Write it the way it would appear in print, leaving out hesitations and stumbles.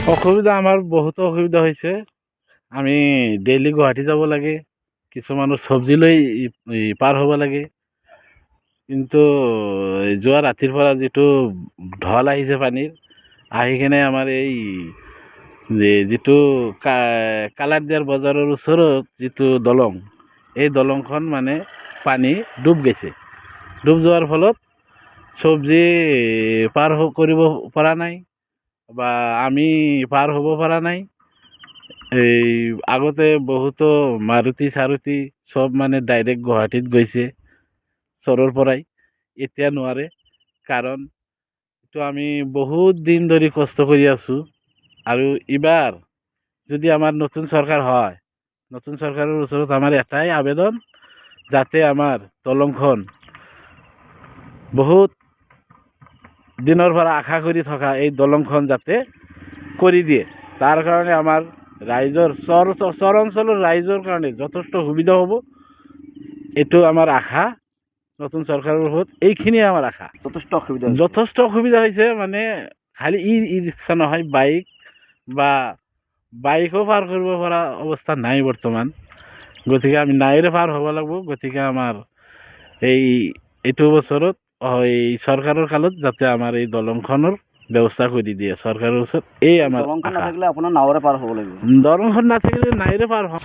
অসুবিধা আমাৰ বহুতো অসুবিধা হৈছে। আমি ডেইলি গুৱাহাটী যাব লাগে, কিছুমানৰ চব্জি লৈ পাৰ হ'ব লাগে। কিন্তু যোৱা ৰাতিৰ পৰা যিটো ঢল আহিছে পানীৰ, আহি কিনে আমাৰ এই যিটো কালাৰদিয়াৰ বজাৰৰ ওচৰত যিটো দলং, এই দলংখন মানে পানী ডুব গৈছে। ডুব যোৱাৰ ফলত চব্জি পাৰ কৰিব পৰা নাই বা আমি পাৰ হ'ব পৰা নাই। এই আগতে বহুতো মাৰুতি চাৰুতি চব মানে ডাইৰেক্ট গুৱাহাটীত গৈছে চৰৰ পৰাই, এতিয়া নোৱাৰে। কাৰণ এইটো আমি বহুত দিন ধৰি কষ্ট কৰি আছোঁ। আৰু এইবাৰ যদি আমাৰ নতুন চৰকাৰ হয়, নতুন চৰকাৰৰ ওচৰত আমাৰ এটাই আবেদন, যাতে আমাৰ দলংখন বহুত দিনৰ পৰা আশা কৰি থকা এই দলংখন যাতে কৰি দিয়ে। তাৰ কাৰণে আমাৰ ৰাইজৰ চৰ অঞ্চলৰ ৰাইজৰ কাৰণে যথেষ্ট সুবিধা হ'ব। এইটো আমাৰ আশা নতুন চৰকাৰৰ ওপৰত, এইখিনিয়ে আমাৰ আশা। যথেষ্ট অসুবিধা হৈছে মানে খালি ই ৰিক্সা নহয়, বাইক বা বাইকো পাৰ কৰিব পৰা অৱস্থা নাই বৰ্তমান। গতিকে আমি নাৱেৰে পাৰ হ'ব লাগিব। গতিকে আমাৰ এইটো বছৰত এই চৰকাৰৰ কালত যাতে আমাৰ এই দলংখনৰ ব্যৱস্থা কৰি দিয়ে চৰকাৰৰ ওচৰত, এই আমাৰ আশা। নাথাকিলে আপোনাৰ নাৱেৰে পাৰ হ'ব লাগিব। দলংখন নাথাকিলে নাৱেৰে পাৰ হ'ম।